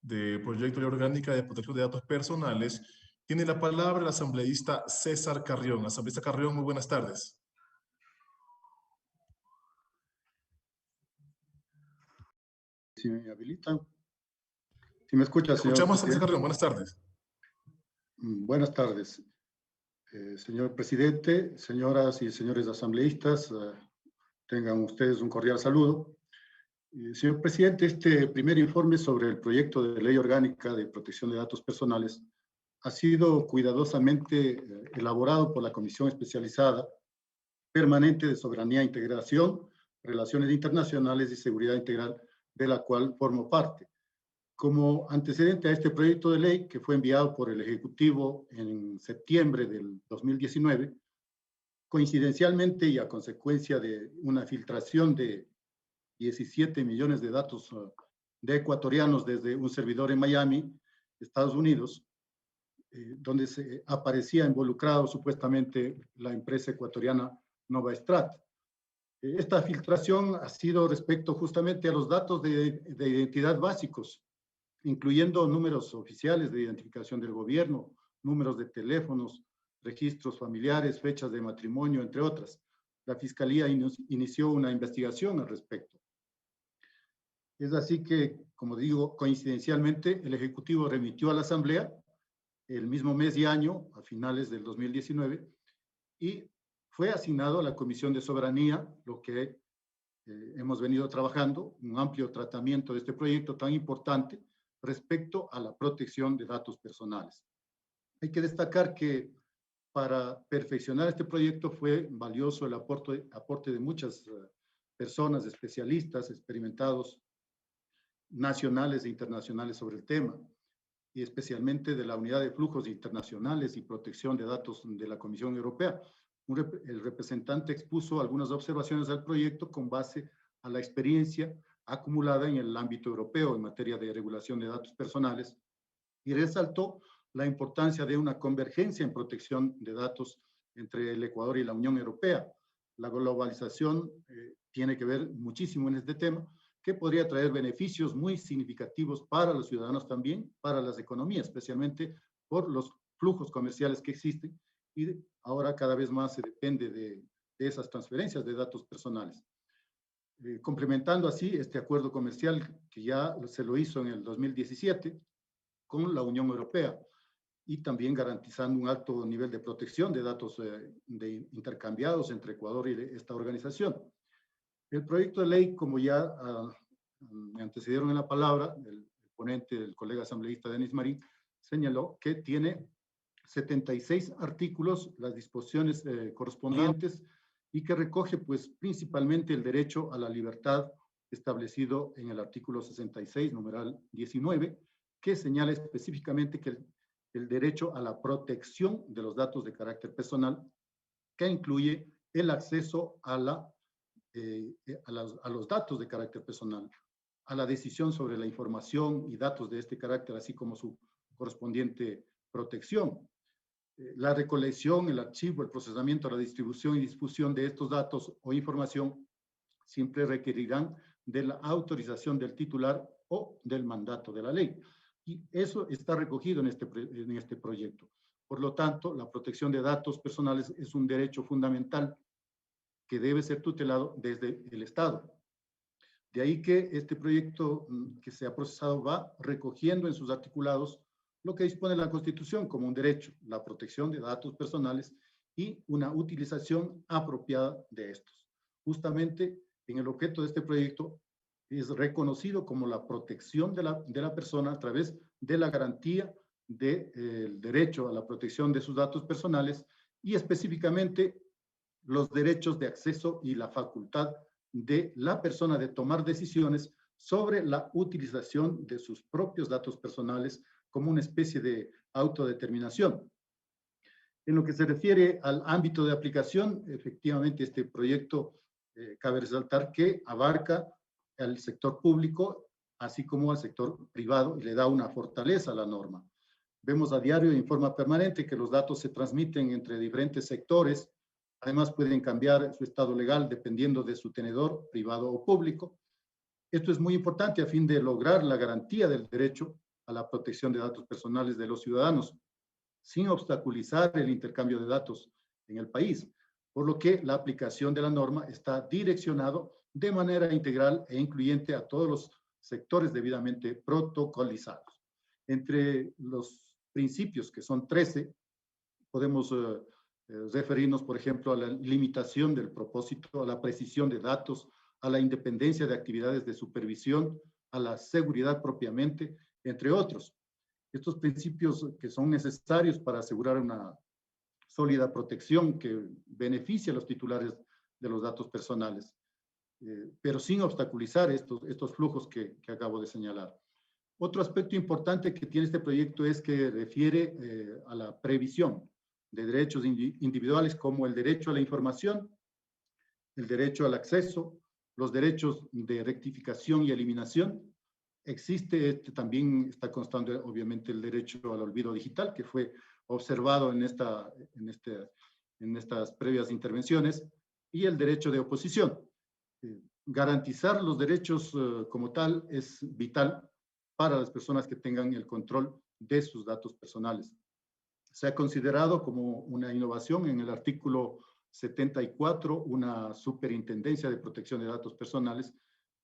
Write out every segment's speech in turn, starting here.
de Proyecto de Ley Orgánica de Protección de Datos Personales. Tiene la palabra el asambleísta César Carrión. Asambleísta Carrión, muy buenas tardes. Si me habilitan. Si me escucha, señor Escuchamos, presidente. César Carrión, buenas tardes. Buenas tardes. Señor presidente, señoras y señores asambleístas, tengan ustedes un cordial saludo. Señor presidente, este primer informe sobre el proyecto de ley orgánica de protección de datos personales ha sido cuidadosamente elaborado por la Comisión Especializada Permanente de Soberanía e Integración, Relaciones Internacionales y Seguridad Integral, de la cual formo parte. Como antecedente a este proyecto de ley, que fue enviado por el Ejecutivo en septiembre del 2019, coincidencialmente y a consecuencia de una filtración de 17 millones de datos de ecuatorianos desde un servidor en Miami, Estados Unidos, donde se aparecía involucrado supuestamente la empresa ecuatoriana Novastrat. Esta filtración ha sido respecto justamente a los datos de identidad básicos, incluyendo números oficiales de identificación del gobierno, números de teléfonos, registros familiares, fechas de matrimonio, entre otras. La Fiscalía inició una investigación al respecto. Es así que, como digo, coincidencialmente, el Ejecutivo remitió a la Asamblea el mismo mes y año, a finales del 2019, y fue asignado a la Comisión de Soberanía, lo que hemos venido trabajando, un amplio tratamiento de este proyecto tan importante respecto a la protección de datos personales. Hay que destacar que para perfeccionar este proyecto fue valioso el aporte de muchas personas, especialistas, experimentados, nacionales e internacionales sobre el tema, y especialmente de la Unidad de Flujos Internacionales y Protección de Datos de la Comisión Europea. El representante expuso algunas observaciones al proyecto con base a la experiencia acumulada en el ámbito europeo en materia de regulación de datos personales y resaltó la importancia de una convergencia en protección de datos entre el Ecuador y la Unión Europea. La globalización tiene que ver muchísimo en este tema, que podría traer beneficios muy significativos para los ciudadanos también, para las economías, especialmente por los flujos comerciales que existen y ahora cada vez más se depende de esas transferencias de datos personales. Complementando así este acuerdo comercial que ya se lo hizo en el 2017 con la Unión Europea y también garantizando un alto nivel de protección de datos intercambiados entre Ecuador y esta organización. El proyecto de ley, como ya me antecedieron en la palabra, el ponente, el colega asambleísta Denis Marín, señaló que tiene 76 artículos, las disposiciones correspondientes, y que recoge pues principalmente el derecho a la libertad establecido en el artículo 66, numeral 19, que señala específicamente que el derecho a la protección de los datos de carácter personal, que incluye el acceso a los datos de carácter personal, a la decisión sobre la información y datos de este carácter, así como su correspondiente protección. La recolección, el archivo, el procesamiento, la distribución y difusión de estos datos o información siempre requerirán de la autorización del titular o del mandato de la ley. Y eso está recogido en este proyecto. Por lo tanto, la protección de datos personales es un derecho fundamental que debe ser tutelado desde el Estado. De ahí que este proyecto que se ha procesado va recogiendo en sus articulados lo que dispone la Constitución como un derecho, la protección de datos personales y una utilización apropiada de estos. Justamente en el objeto de este proyecto es reconocido como la protección de la persona a través de la garantía del derecho a la protección de sus datos personales y específicamente los derechos de acceso y la facultad de la persona de tomar decisiones sobre la utilización de sus propios datos personales como una especie de autodeterminación. En lo que se refiere al ámbito de aplicación, efectivamente este proyecto cabe resaltar que abarca al sector público, así como al sector privado, y le da una fortaleza a la norma. Vemos a diario y en forma permanente que los datos se transmiten entre diferentes sectores, además pueden cambiar su estado legal dependiendo de su tenedor, privado o público. Esto es muy importante a fin de lograr la garantía del derecho a la protección de datos personales de los ciudadanos, sin obstaculizar el intercambio de datos en el país, por lo que la aplicación de la norma está direccionado de manera integral e incluyente a todos los sectores debidamente protocolizados. Entre los principios, que son 13, podemos referirnos, por ejemplo, a la limitación del propósito, a la precisión de datos, a la independencia de actividades de supervisión, a la seguridad propiamente, entre otros. Estos principios que son necesarios para asegurar una sólida protección que beneficie a los titulares de los datos personales, pero sin obstaculizar estos flujos que acabo de señalar. Otro aspecto importante que tiene este proyecto es que refiere a la previsión de derechos individuales como el derecho a la información, el derecho al acceso, los derechos de rectificación y eliminación. Existe también, está constando obviamente el derecho al olvido digital, que fue observado en estas previas intervenciones, y el derecho de oposición. Garantizar los derechos como tal es vital para las personas que tengan el control de sus datos personales. Se ha considerado como una innovación en el artículo 74, una superintendencia de protección de datos personales,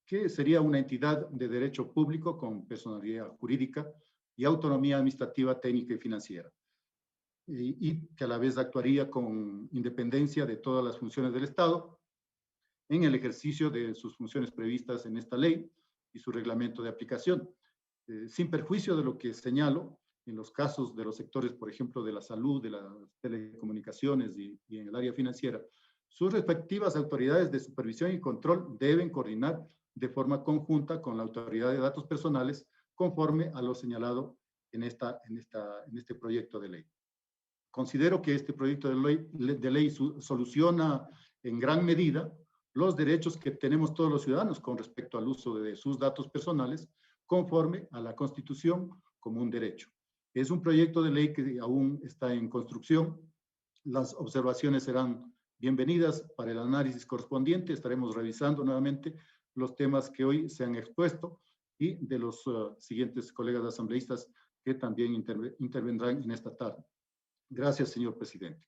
que sería una entidad de derecho público con personalidad jurídica y autonomía administrativa, técnica y financiera, y que a la vez actuaría con independencia de todas las funciones del Estado en el ejercicio de sus funciones previstas en esta ley y su reglamento de aplicación. Sin perjuicio de lo que señalo, en los casos de los sectores, por ejemplo, de la salud, de las telecomunicaciones y en el área financiera, sus respectivas autoridades de supervisión y control deben coordinar de forma conjunta con la Autoridad de Datos Personales conforme a lo señalado en este proyecto de ley. Considero que este proyecto de ley soluciona en gran medida los derechos que tenemos todos los ciudadanos con respecto al uso de sus datos personales conforme a la Constitución como un derecho. Es un proyecto de ley que aún está en construcción. Las observaciones serán bienvenidas para el análisis correspondiente. Estaremos revisando nuevamente los temas que hoy se han expuesto y de los siguientes colegas asambleístas que también intervendrán en esta tarde. Gracias, señor presidente.